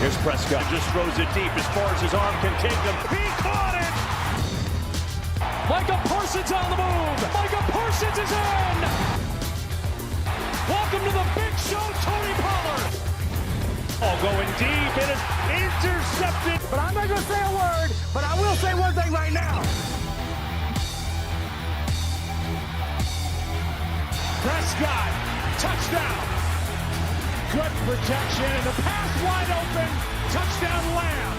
Here's Prescott. Just throws it deep as far as his arm can take him. He caught it! Micah Parsons on the move. Micah Parsons is in! Welcome to the big show, Tony Pollard. Oh, going deep. It is intercepted. But I'm not going to say a word, but I will say one thing right now. Prescott, touchdown. Good protection, and the pass wide open. Touchdown, Lamb.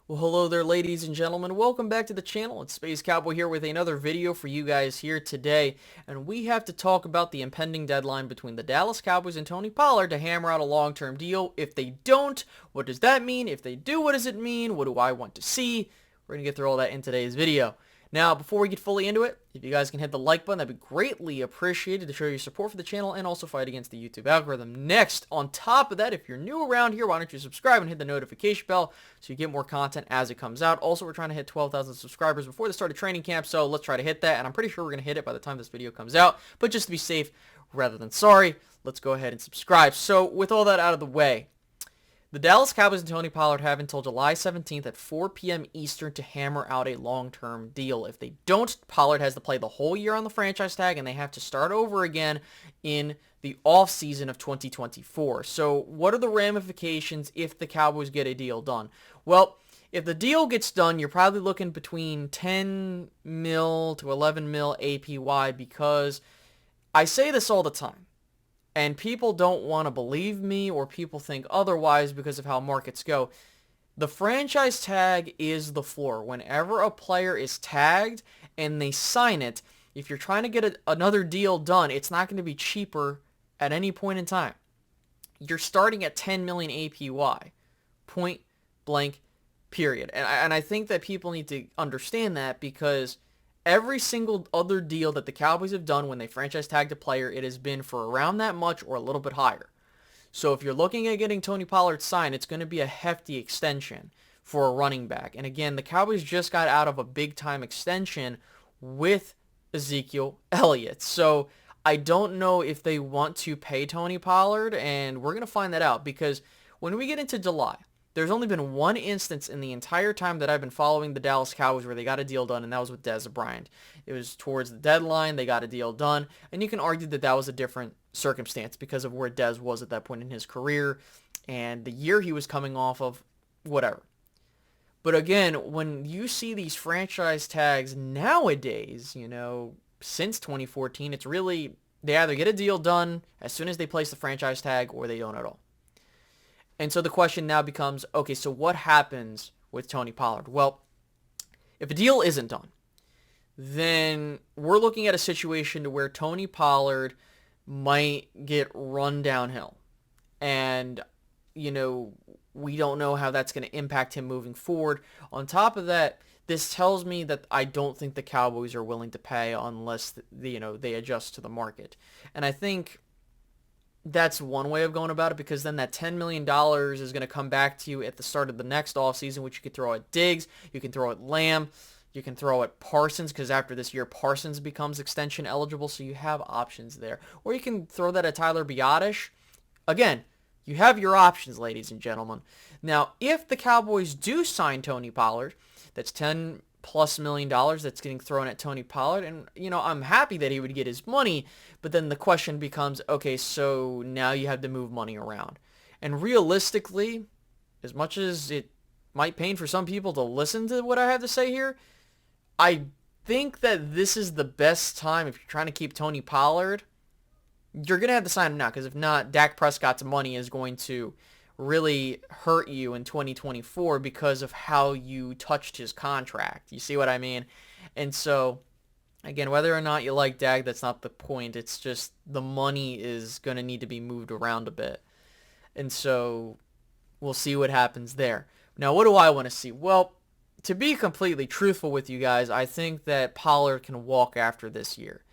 Well, hello there, ladies and gentlemen. Welcome back to the channel. It's Space Cowboy here with another video for you guys here today. And we have to talk about the impending deadline between the Dallas Cowboys and Tony Pollard to hammer out a long-term deal. If they don't, what does that mean? If they do, what does it mean? What do I want to see? We're going to get through all that in today's video. Now, before we get fully into it, if you guys can hit the like button, that'd be greatly appreciated to show your support for the channel and also fight against the YouTube algorithm. Next, on top of that, if you're new around here, why don't you subscribe and hit the notification bell so you get more content as it comes out. Also, we're trying to hit 12,000 subscribers before the start of training camp, so let's try to hit that, and I'm pretty sure we're going to hit it by the time this video comes out. But just to be safe rather than sorry, let's go ahead and subscribe. So, with all that out of the way, the Dallas Cowboys and Tony Pollard have until July 17th at 4 p.m. Eastern to hammer out a long-term deal. If they don't, Pollard has to play the whole year on the franchise tag, and they have to start over again in the offseason of 2024. So what are the ramifications if the Cowboys get a deal done? Well, if the deal gets done, you're probably looking between 10 mil to 11 mil APY, because I say this all the time. And people don't want to believe me, or people think otherwise because of how markets go. The franchise tag is the floor. Whenever a player is tagged and they sign it, if you're trying to get another deal done, it's not going to be cheaper at any point in time. You're starting at 10 million APY, point blank, period. And I think that people need to understand that, because every single other deal that the Cowboys have done when they franchise tagged a player, it has been for around that much or a little bit higher. So if you're looking at getting Tony Pollard signed, it's going to be a hefty extension for a running back. And again, the Cowboys just got out of a big-time extension with Ezekiel Elliott. So I don't know if they want to pay Tony Pollard, and we're going to find that out, because when we get into July, there's only been one instance in the entire time that I've been following the Dallas Cowboys where they got a deal done, and that was with Dez Bryant. It was towards the deadline, they got a deal done, and you can argue that that was a different circumstance because of where Dez was at that point in his career and the year he was coming off of, whatever. But again, when you see these franchise tags nowadays, since 2014, it's really, they either get a deal done as soon as they place the franchise tag or they don't at all. And so the question now becomes, okay, so what happens with Tony Pollard? Well, if a deal isn't done, then we're looking at a situation to where Tony Pollard might get run downhill. And, we don't know how that's going to impact him moving forward. On top of that, this tells me that I don't think the Cowboys are willing to pay unless, they adjust to the market. And I think that's one way of going about it, because then that $10 million is going to come back to you at the start of the next offseason, which you could throw at Diggs, you can throw at Lamb, you can throw at Parsons, because after this year, Parsons becomes extension eligible, so you have options there. Or you can throw that at Tyler Biadasz. Again, you have your options, ladies and gentlemen. Now, if the Cowboys do sign Tony Pollard, that's $10+ million that's getting thrown at Tony Pollard, and I'm happy that he would get his money, but then the question becomes, okay, so now you have to move money around. And realistically, as much as it might pain for some people to listen to what I have to say here, I think that this is the best time. If you're trying to keep Tony Pollard, you're going to have to sign him now, because if not, Dak Prescott's money is going to really hurt you in 2024 because of how you touched his contract. You see what I mean? And so, again, whether or not you like Dak, that's not the point. It's just the money is going to need to be moved around a bit. And so we'll see what happens there. Now, what do I want to see? Well, to be completely truthful with you guys, I think that Pollard can walk after this year.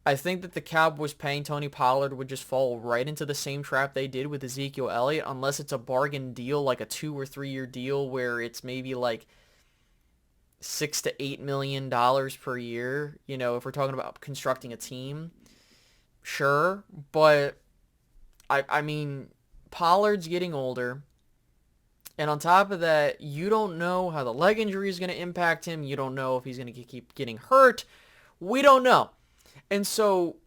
I think that the Cowboys paying Tony Pollard would just fall right into the same trap they did with Ezekiel Elliott, unless it's a bargain deal, like a 2 or 3 year deal where it's maybe like $6 to $8 million per year. You know, if we're talking about constructing a team, sure. But I mean, Pollard's getting older. And on top of that, you don't know how the leg injury is going to impact him. You don't know if he's going to keep getting hurt. We don't know. And so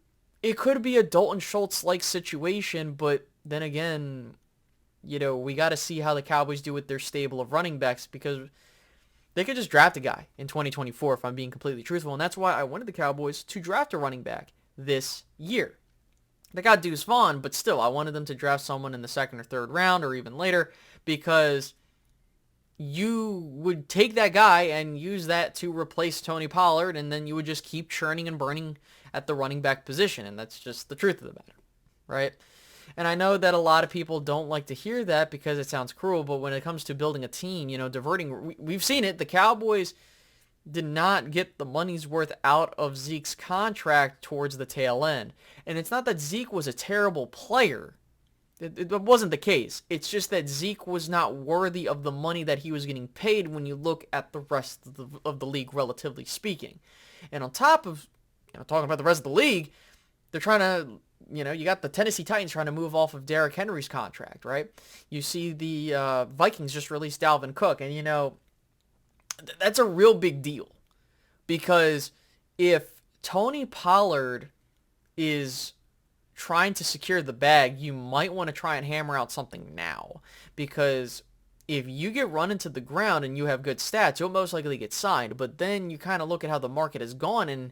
it could be a Dalton Schultz-like situation, but then again, you know, we got to see how the Cowboys do with their stable of running backs, because they could just draft a guy in 2024, if I'm being completely truthful. And that's why I wanted the Cowboys to draft a running back this year. They got Deuce Vaughn, but still, I wanted them to draft someone in the second or third round or even later, because you would take that guy and use that to replace Tony Pollard, and then you would just keep churning and burning at the running back position, and that's just the truth of the matter, right? And I know that a lot of people don't like to hear that because it sounds cruel, but when it comes to building a team, you know, diverting, we've seen it. The Cowboys did not get the money's worth out of Zeke's contract towards the tail end. And it's not that Zeke was a terrible player. It wasn't the case. It's just that Zeke was not worthy of the money that he was getting paid when you look at the rest of the league, relatively speaking. And on top of, you know, talking about the rest of the league, they're trying to, you know, you got the Tennessee Titans trying to move off of Derrick Henry's contract, right? You see the Vikings just released Dalvin Cook, and, you know, that's a real big deal, because if Tony Pollard is trying to secure the bag, you might want to try and hammer out something now, because if you get run into the ground and you have good stats, you'll most likely get signed. But then you kind of look at how the market has gone, and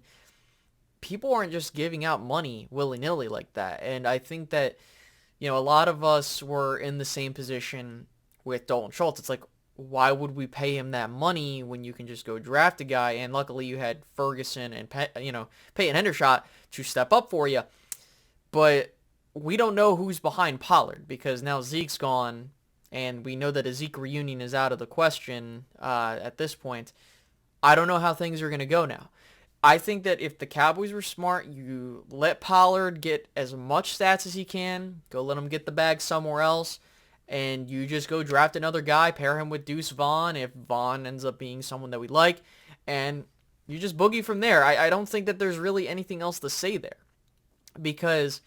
people aren't just giving out money willy-nilly like that. And I think that, you know, a lot of us were in the same position with Dalton Schultz. It's like, why would we pay him that money when you can just go draft a guy? And luckily you had Ferguson and, you know, Peyton Hendershot to step up for you. But we don't know who's behind Pollard, because now Zeke's gone, and we know that a Zeke reunion is out of the question at this point. I don't know how things are going to go now. I think that if the Cowboys were smart, you let Pollard get as much stats as he can, go let him get the bag somewhere else, and you just go draft another guy, pair him with Deuce Vaughn if Vaughn ends up being someone that we like, and you just boogie from there. I don't think that there's really anything else to say there, because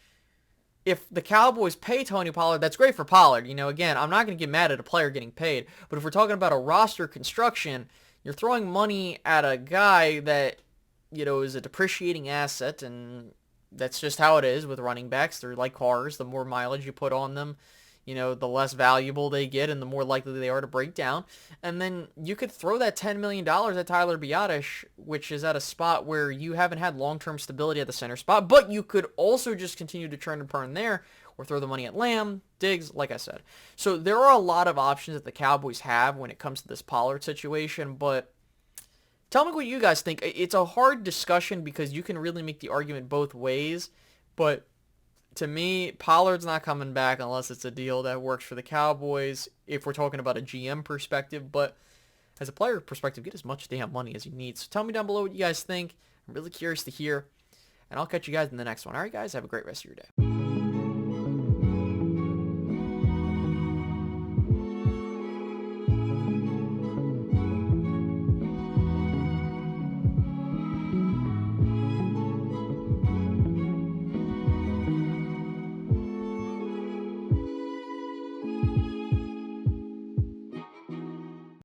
if the Cowboys pay Tony Pollard, that's great for Pollard. You know, again, I'm not going to get mad at a player getting paid, but if we're talking about a roster construction, you're throwing money at a guy that, you know, is a depreciating asset, and that's just how it is with running backs. They're like cars. The more mileage you put on them, you know, the less valuable they get and the more likely they are to break down. And then you could throw that $10 million at Tyler Biadasz, which is at a spot where you haven't had long-term stability at the center spot, but you could also just continue to churn and burn there, or throw the money at Lamb, Diggs, like I said. So there are a lot of options that the Cowboys have when it comes to this Pollard situation, but tell me what you guys think. It's a hard discussion because you can really make the argument both ways, but to me, Pollard's not coming back unless it's a deal that works for the Cowboys, if we're talking about a GM perspective. But as a player perspective, get as much damn money as you need. So tell me down below what you guys think. I'm really curious to hear, and I'll catch you guys in the next one. All right, guys, have a great rest of your day.